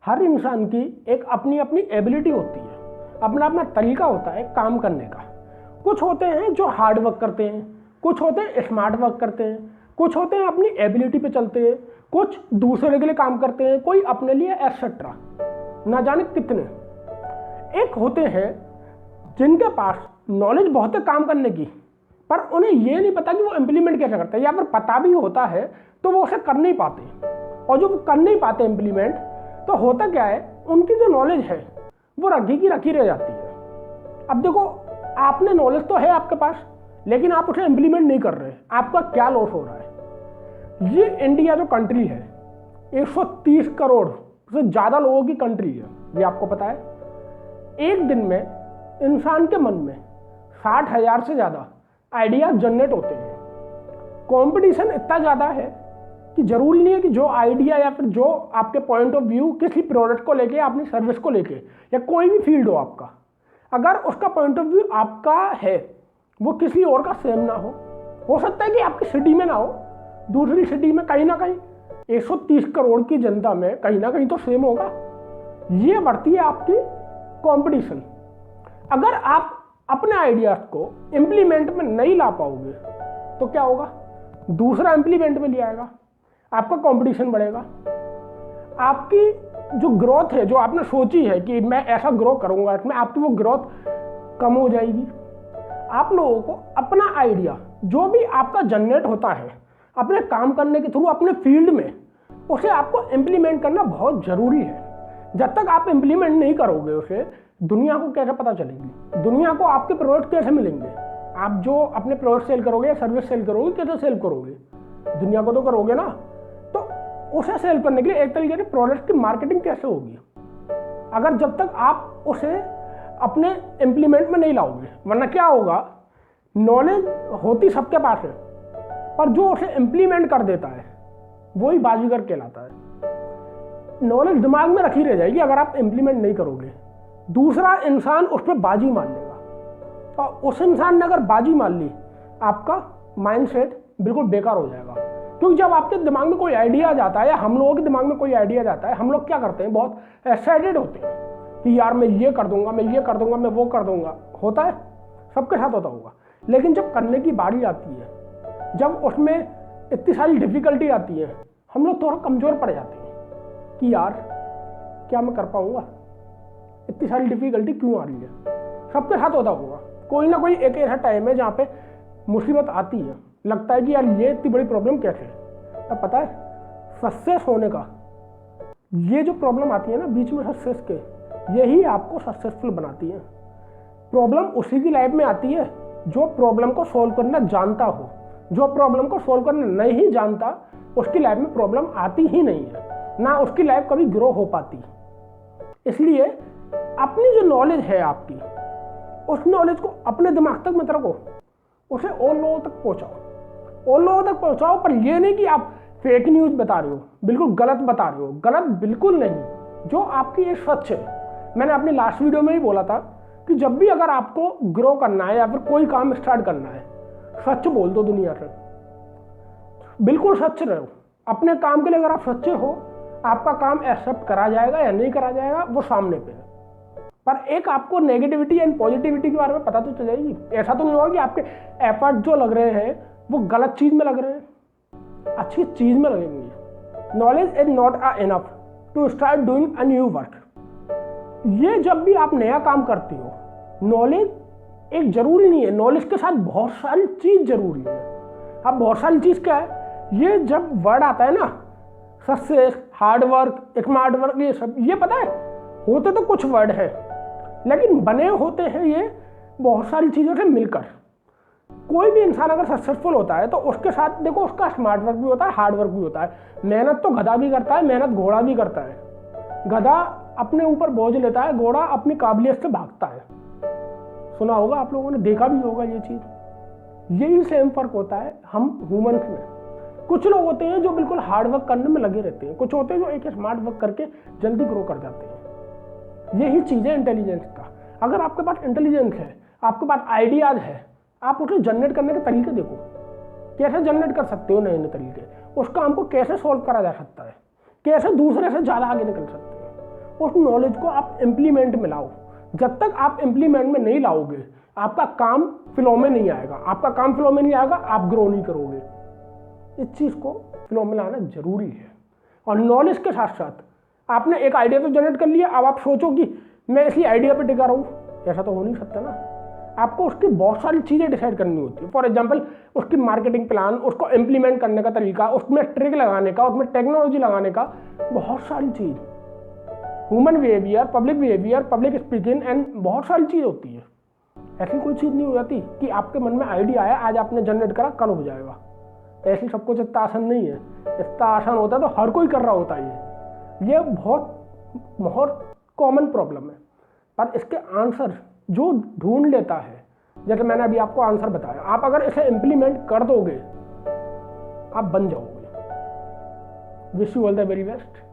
हर इंसान की एक अपनी अपनी एबिलिटी होती है, अपना अपना तरीका होता है काम करने का। कुछ होते हैं जो हार्ड वर्क करते हैं, कुछ होते हैं स्मार्ट वर्क करते हैं, कुछ होते हैं अपनी एबिलिटी पे चलते हैं, कुछ दूसरे के लिए काम करते हैं, कोई अपने लिए एक्सेट्रा, ना जाने कितने। एक होते हैं जिनके पास नॉलेज बहुत है काम करने की, पर उन्हें ये नहीं पता कि वो इम्प्लीमेंट कैसे करते हैं, या फिर पता भी होता है तो वो उसे कर नहीं पाते। और जो कर नहीं पाते इम्प्लीमेंट, तो होता क्या है, उनकी जो नॉलेज है वो रखी की रखी रह जाती है। अब देखो, आपने नॉलेज तो है आपके पास, लेकिन आप उसे इम्प्लीमेंट नहीं कर रहे, आपका क्या लॉस हो रहा है। ये इंडिया जो कंट्री है 130 करोड़ से ज़्यादा लोगों की कंट्री है, ये आपको पता है। एक दिन में इंसान के मन में 60,000 से ज़्यादा आइडिया जनरेट होते हैं। कंपटीशन इतना ज़्यादा है कि जरूरी नहीं है कि जो आइडिया या फिर जो आपके पॉइंट ऑफ व्यू किसी प्रोडक्ट को लेके, अपनी सर्विस को लेके, या कोई भी फील्ड हो आपका, अगर उसका पॉइंट ऑफ व्यू आपका है वो किसी और का सेम ना हो सकता है कि आपकी सिटी में ना हो, दूसरी सिटी में कहीं ना कहीं 130 करोड़ की जनता में कहीं ना कहीं तो सेम होगा। ये बढ़ती है आपकी कंपटीशन। अगर आप अपने आइडियाज को इम्प्लीमेंट में नहीं ला पाओगे तो क्या होगा, दूसरा इम्प्लीमेंट में ले आएगा, आपका कंपटीशन बढ़ेगा। आपकी जो ग्रोथ है, जो आपने सोची है कि मैं ऐसा ग्रो करूंगा, इसमें आपकी वो ग्रोथ कम हो जाएगी। आप लोगों को अपना आइडिया जो भी आपका जनरेट होता है अपने काम करने के थ्रू अपने फील्ड में, उसे आपको इम्प्लीमेंट करना बहुत ज़रूरी है। जब तक आप इम्प्लीमेंट नहीं करोगे उसे, दुनिया को कैसे पता चलेगी, दुनिया को आपके प्रोडक्ट कैसे मिलेंगे। आप जो अपने प्रोडक्ट सेल करोगे या सर्विस सेल करोगे, कैसे सेल करोगे, दुनिया को तो करोगे ना। तो उसे सेल करने के लिए एक तरीके से प्रोडक्ट की मार्केटिंग कैसे होगी, अगर जब तक आप उसे अपने इम्प्लीमेंट में नहीं लाओगे। वरना क्या होगा, नॉलेज होती सबके पास है, पर जो उसे इम्प्लीमेंट कर देता है वही बाजीगर कहलाता है। नॉलेज दिमाग में रखी रह जाएगी, अगर आप इम्प्लीमेंट नहीं करोगे दूसरा इंसान उस पर बाजी मार लेगा, और उस इंसान ने अगर बाजी मार ली, आपका माइंडसेट बिल्कुल बेकार हो जाएगा। क्योंकि जब आपके दिमाग में कोई आइडिया जाता है, या हम लोगों के दिमाग में कोई आइडिया जाता है, हम लोग क्या करते हैं, बहुत एक्साइटेड होते हैं कि यार मैं ये कर दूंगा, मैं ये कर दूंगा, मैं वो कर दूंगा। होता है, सबके साथ होता होगा। लेकिन जब करने की बारी आती है, जब उसमें इतनी सारी डिफिकल्टी आती है, हम लोग थोड़ा कमज़ोर पड़ जाते हैं कि यार क्या मैं कर पाऊंगा, इतनी सारी डिफिकल्टी क्यों आ रही है। सबके साथ होता होगा, कोई ना कोई एक ऐसा टाइम है जहाँ पे मुसीबत आती है, लगता है कि यार ये इतनी बड़ी प्रॉब्लम कैसे है। अब पता है, सक्सेस होने का ये जो प्रॉब्लम आती है ना बीच में सक्सेस के, यही आपको सक्सेसफुल बनाती है। प्रॉब्लम उसी की लाइफ में आती है जो प्रॉब्लम को सॉल्व करना जानता हो। जो प्रॉब्लम को सॉल्व करना नहीं जानता, उसकी लाइफ में प्रॉब्लम आती ही नहीं है, ना उसकी लाइफ कभी ग्रो हो पाती। इसलिए अपनी जो नॉलेज है आपकी, उस नॉलेज को अपने दिमाग तक मत रखो, उसे और लोगों तक पहुंचाओ। और लोगों तक पहुंचाओ, पर यह नहीं कि आप फेक न्यूज़ बता रहे हो, बिल्कुल गलत बता रहे हो। गलत बिल्कुल नहीं, जो आपकी ये सच है। मैंने अपनी लास्ट वीडियो में ही बोला था कि जब भी अगर आपको ग्रो करना है या फिर कोई काम स्टार्ट करना है, सच बोल दो दुनिया से, बिल्कुल सच रहो। अपने काम के लिए अगर आप सच्चे हो, आपका काम एक्सेप्ट करा जाएगा या नहीं करा जाएगा वो सामने पे है। पर एक आपको नेगेटिविटी एंड पॉजिटिविटी के बारे में पता तो चल जाएगी। ऐसा तो नहीं होगा कि आपके एफर्ट जो लग रहे हैं वो गलत चीज में लग रहे हैं, अच्छी चीज में लगेंगे। Knowledge is not enough to start doing a new work. ये जब भी आप नया काम करते हो, नॉलेज एक जरूरी नहीं है, नॉलेज के साथ बहुत सारी चीज जरूरी है। अब बहुत सारी चीज क्या है, ये जब वर्ड आता है ना, success, hard work, smart work, ये सब, ये पता है होते तो कुछ वर्ड है, लेकिन बने होते हैं ये बहुत सारी चीज़ों से मिलकर। कोई भी इंसान अगर सक्सेसफुल होता है तो उसके साथ देखो, उसका स्मार्ट वर्क भी होता है, हार्ड वर्क भी होता है। मेहनत तो गधा भी करता है, मेहनत घोड़ा भी करता है। गधा अपने ऊपर बोझ लेता है, घोड़ा अपनी काबिलियत से भागता है। सुना होगा आप लोगों ने, देखा भी होगा ये चीज़। यही सेम फर्क होता है हम ह्यूमंस में। कुछ लोग होते हैं जो बिल्कुल हार्ड वर्क करने में लगे रहते हैं, कुछ होते हैं जो एक स्मार्ट वर्क करके जल्दी ग्रो कर जाते हैं। यही चीज़ है इंटेलिजेंस का। अगर आपके पास इंटेलिजेंस है, आपके पास आइडियाज है, आप उसे जनरेट करने के तरीके देखो, कैसे जनरेट कर सकते हो नए नए तरीके, उस काम को कैसे सॉल्व करा जा सकता है, कैसे दूसरे से ज़्यादा आगे निकल सकते हैं। उस नॉलेज को आप इम्प्लीमेंट में लाओ। जब तक आप इम्प्लीमेंट में नहीं लाओगे आपका काम फ्लो में नहीं आएगा, आपका काम फ्लो में नहीं आएगा, आप ग्रो नहीं करोगे। इस चीज़ को फ्लो में लाना जरूरी है। और नॉलेज के साथ साथ आपने एक आइडिया तो जनरेट कर लिया, अब आप सोचो कि मैं इसी आइडिया पे टिका रहूँ, ऐसा तो हो नहीं सकता ना। आपको उसकी बहुत सारी चीज़ें डिसाइड करनी होती है। फॉर एग्जांपल उसकी मार्केटिंग प्लान, उसको इम्प्लीमेंट करने का तरीका, उसमें ट्रिक लगाने का, उसमें टेक्नोलॉजी लगाने का, बहुत सारी चीज़, human behaviour, public speaking and बहुत सारी चीज़ होती है। ऐसी कोई चीज़ नहीं हो जाती कि आपके मन में आइडिया आया, आज आपने जनरेट करा, कल हो जाएगा। ऐसी सब कुछ इतना आसान नहीं है। इतना आसान होता तो हर कोई कर रहा होता है। ये बहुत कॉमन प्रॉब्लम है। पर इसके आंसर जो ढूंढ लेता है, जैसे मैंने अभी आपको आंसर बताया, आप अगर इसे इम्प्लीमेंट कर दोगे आप बन जाओगे। Wish you all the very best.